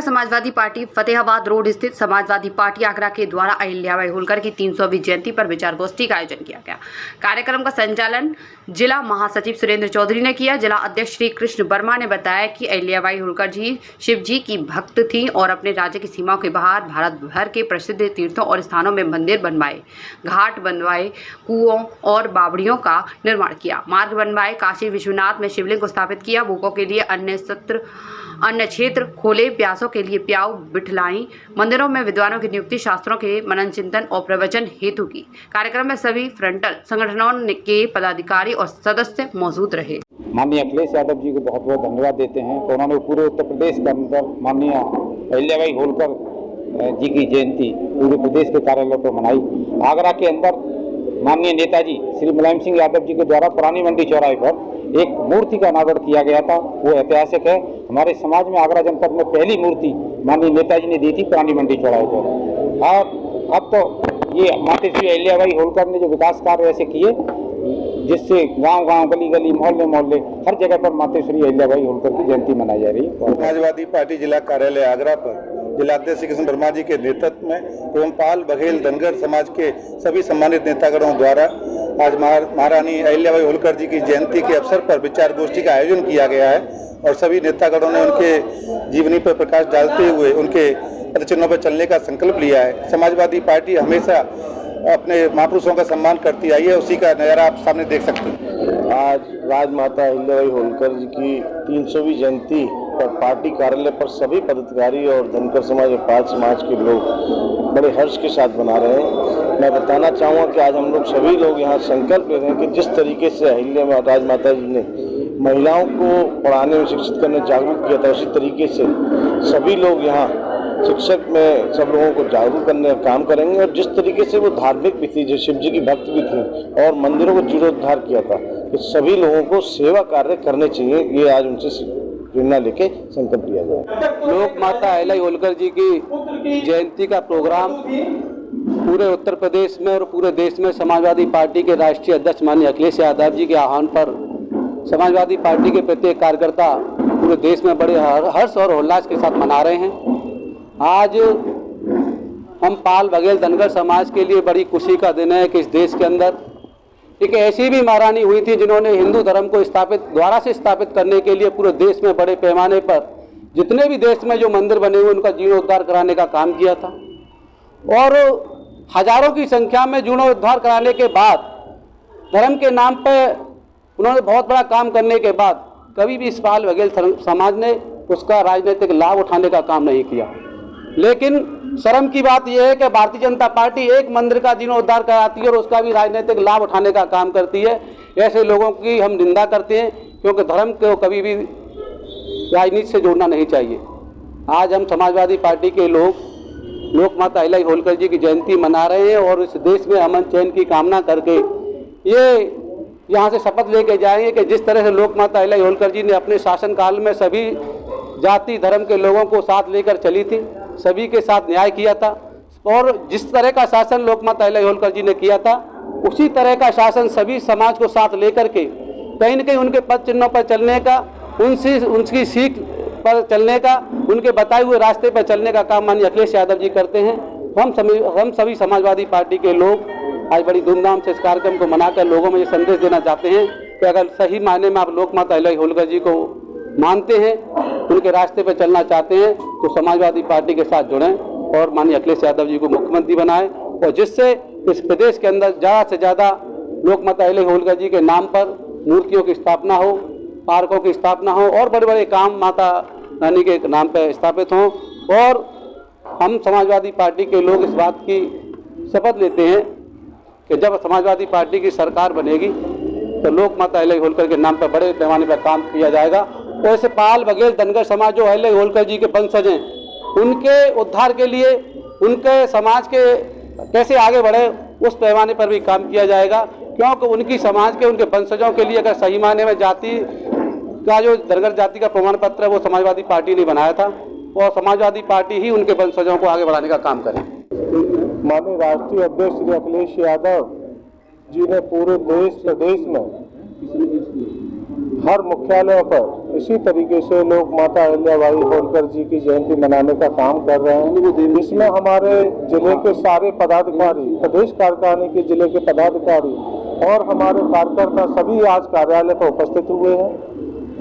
Samajwadi party Fatehabad road स्थित Samajwadi party Agra के द्वारा अहिल्याबाई होलकर की 300वीं जयंती पर विचार गोष्ठी का आयोजन किया गया। कार्यक्रम का संचालन जिला महासचिव सुरेंद्र चौधरी ने किया। जिला अध्यक्ष श्री कृष्ण वर्मा ने बताया कि अहिल्याबाई होलकर जी शिव जी की भक्त थी और अपने राज्य की सीमाओं के बाहर भारत भर के प्रसिद्ध तीर्थों और स्थानों में मंदिर बनवाए, घाट बनवाए, कुओं और बावड़ियों का निर्माण किया, मार्ग बनवाए, काशी विश्वनाथ में शिवलिंग को स्थापित किया, भूखों के लिए अन्य क्षेत्र खोले, प्यासों के लिए प्याऊ बिठलाई, मंदिरों में विद्वानों की नियुक्ति, शास्त्रों के मनन चिंतन और प्रवचन हेतु की। कार्यक्रम में सभी फ्रंटल संगठनों के पदाधिकारी और सदस्य मौजूद रहे। माननीय अखिलेश यादव जी को बहुत बहुत धन्यवाद देते हैं। तो उन्होंने पूरे उत्तर प्रदेश के अंदर माननीय अहिल्याबाई होलकर जी की जयंती पूरे प्रदेश के कार्यालयों पर मनाई। आगरा के अंदर माननीय नेताजी श्री मुलायम सिंह यादव जी के द्वारा पुरानी मंडी चौराहे पर एक मूर्ति का अनावरण किया गया था। वो ऐतिहासिक है। हमारे समाज में आगरा जनपद में पहली मूर्ति माननीय नेताजी ने दी थी पुरानी मंडी चौराहे पर। और अब तो ये माताश्री अहिल्याबाई होलकर ने जो विकास कार्य ऐसे किए जिससे गांव-गांव, गली-गली, मोहल्ले हर जगह पर माताश्री अहिल्याबाई होलकर की जयंती मनाई जा रही है। समाजवादी पार्टी जिला कार्यालय आगरा पर जिलाध्यक्ष श्री कृष्ण वर्मा जी के नेतृत्व में एवं पाल बघेल धनगर समाज के सभी सम्मानित नेतागणों द्वारा आज महारानी अहिल्याबाई होलकर जी की जयंती के अवसर पर विचार गोष्ठी का आयोजन किया गया है और सभी नेतागणों ने उनके जीवनी पर प्रकाश डालते हुए उनके पदचिन्हों पर चलने का संकल्प लिया है। समाजवादी पार्टी हमेशा अपने महापुरुषों का सम्मान करती आई है, उसी का नज़ारा आप सामने देख सकते हैं। आज राजमाता अहिल्याबाई होलकर जी की 300वीं जयंती पर पार्टी कार्यालय पर सभी पदाधिकारी और धनकर समाज और पाल समाज के लोग बड़े हर्ष के साथ मना रहे हैं। मैं बताना चाहूँगा कि आज हम लोग सभी लोग यहाँ संकल्प ले रहे हैं कि जिस तरीके से अहिल्या राजमाता जी ने महिलाओं को पढ़ाने में शिक्षित करने जागरूक किया था, उसी तरीके से सभी लोग यहाँ शिक्षक में सब लोगों को जागरूक करने का काम करेंगे। और जिस तरीके से वो धार्मिक भी थी, जो शिव जी की भक्त भी थी और मंदिरों को जीर्णोद्धार किया था, कि सभी लोगों को सेवा कार्य करने चाहिए। ये आज उनसे प्रेरणा लेके संकल्प लिया जाए। लोक माता अहिल्याबाई होलकर जी की जयंती का प्रोग्राम पूरे उत्तर प्रदेश में और पूरे देश में समाजवादी पार्टी के राष्ट्रीय अध्यक्ष माननीय अखिलेश यादव जी के आह्वान पर समाजवादी पार्टी के प्रत्येक कार्यकर्ता पूरे देश में बड़े हर्ष और उल्लास के साथ मना रहे हैं। आज हम पाल बघेल धनगर समाज के लिए बड़ी खुशी का दिन है कि इस देश के अंदर एक ऐसी भी महारानी हुई थी जिन्होंने हिंदू धर्म को दोबारा से स्थापित करने के लिए पूरे देश में बड़े पैमाने पर जितने भी देश में जो मंदिर बने हुए उनका जीर्णोद्धार कराने का काम किया था। और हजारों की संख्या में जीर्णोद्धार कराने के बाद धर्म के नाम पर उन्होंने बहुत बड़ा काम करने के बाद कभी भी इस पाल बघेल समाज ने उसका राजनीतिक लाभ उठाने का काम नहीं किया। लेकिन शर्म की बात यह है कि भारतीय जनता पार्टी एक मंदिर का जीर्णोद्धार कराती है और उसका भी राजनीतिक लाभ उठाने का काम करती है। ऐसे लोगों की हम निंदा करते हैं, क्योंकि धर्म को कभी भी राजनीति से जोड़ना नहीं चाहिए। आज हम समाजवादी पार्टी के लोग लोक माता अहिल्याबाई होलकर जी की जयंती मना रहे हैं और इस देश में अमन चैन की कामना करके ये यहाँ से शपथ लेके जाएंगे कि जिस तरह से लोक माता अहिल्याबाई होलकर जी ने अपने शासनकाल में सभी जाति धर्म के लोगों को साथ लेकर चली थी, सभी के साथ न्याय किया था और जिस तरह का शासन लोक माता अहिल्याबाई होलकर जी ने किया था उसी तरह का शासन सभी समाज को साथ लेकर के कहीं न कहीं उनके पद चिन्हों पर चलने का, उनकी सीख पर चलने का, उनके बताए हुए रास्ते पर चलने का काम माननीय अखिलेश यादव जी करते हैं। हम सभी समाजवादी पार्टी के लोग आज बड़ी धूमधाम से इस कार्यक्रम को मनाकर लोगों में ये संदेश देना चाहते हैं कि अगर सही मायने में आप लोक माता अहिल्याबाई होलकर जी को मानते हैं, उनके रास्ते पर चलना चाहते हैं, तो समाजवादी पार्टी के साथ जुड़ें और माननीय अखिलेश यादव जी को मुख्यमंत्री बनाएं और जिससे इस प्रदेश के अंदर ज़्यादा से ज़्यादा लोक माता अहिल्याबाई होलकर जी के नाम पर मूर्तियों की स्थापना हो, पार्कों की स्थापना हो और बड़े बड़े काम माता रानी के नाम पर स्थापित हों। और हम समाजवादी पार्टी के लोग इस बात की शपथ लेते हैं कि जब समाजवादी पार्टी की सरकार बनेगी तो लोक माता अहिल्याबाई होलकर के नाम पर बड़े पैमाने पर काम किया जाएगा। और ऐसे पाल बघेल धनगर समाज जो अहिल्याबाई होलकर जी के वंशज हैं, उनके उद्धार के लिए उनके समाज के कैसे आगे बढ़े उस पैमाने पर भी काम किया जाएगा, क्योंकि उनकी समाज के उनके वंशजों के लिए अगर सही मायने में जाति का जो धनगर जाति का प्रमाण पत्र है वो समाजवादी पार्टी ने बनाया था और समाजवादी पार्टी ही उनके वंशजों को आगे बढ़ाने का काम करे। माननीय राष्ट्रीय अध्यक्ष श्री अखिलेश यादव जी ने पूरे देश प्रदेश में हर मुख्यालयों पर इसी तरीके से लोग माता अहिल्याबाई होलकर जी की जयंती मनाने का काम कर रहे हैं। इसमें हमारे जिले के सारे पदाधिकारी, प्रदेश कार्यकारिणी के जिले के पदाधिकारी और हमारे कार्यकर्ता सभी आज कार्यालय पर उपस्थित हुए हैं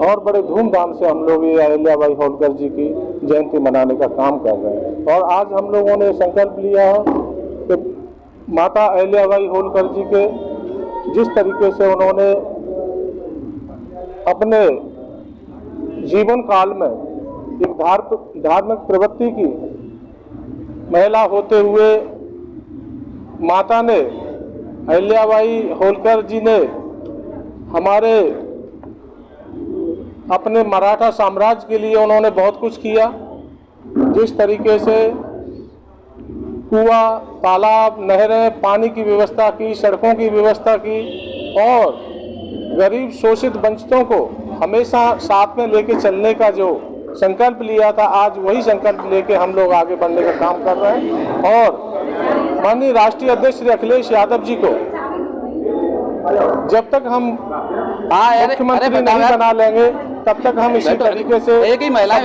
और बड़े धूमधाम से हम लोग ये अहिल्याबाई होलकर जी की जयंती मनाने का काम कर रहे हैं। और आज हम लोगों ने संकल्प लिया है कि माता अहिल्याबाई होलकर जी के जिस तरीके से उन्होंने अपने जीवन काल में एक धार्मिक प्रवृत्ति की महिला होते हुए माता ने अहिल्याबाई होलकर जी ने हमारे अपने मराठा साम्राज्य के लिए उन्होंने बहुत कुछ किया। जिस तरीके से कुआं, तालाब, नहरें, पानी की व्यवस्था की, सड़कों की व्यवस्था की और गरीब शोषित वंचितों को हमेशा साथ में लेके चलने का जो संकल्प लिया था, आज वही संकल्प लेके हम लोग आगे बढ़ने का काम कर रहे हैं। और माननीय राष्ट्रीय अध्यक्ष श्री अखिलेश यादव जी को जब तक हम मुख्यमंत्री नहीं बना लेंगे तब तक हम इसी तरीके से एक ही महिला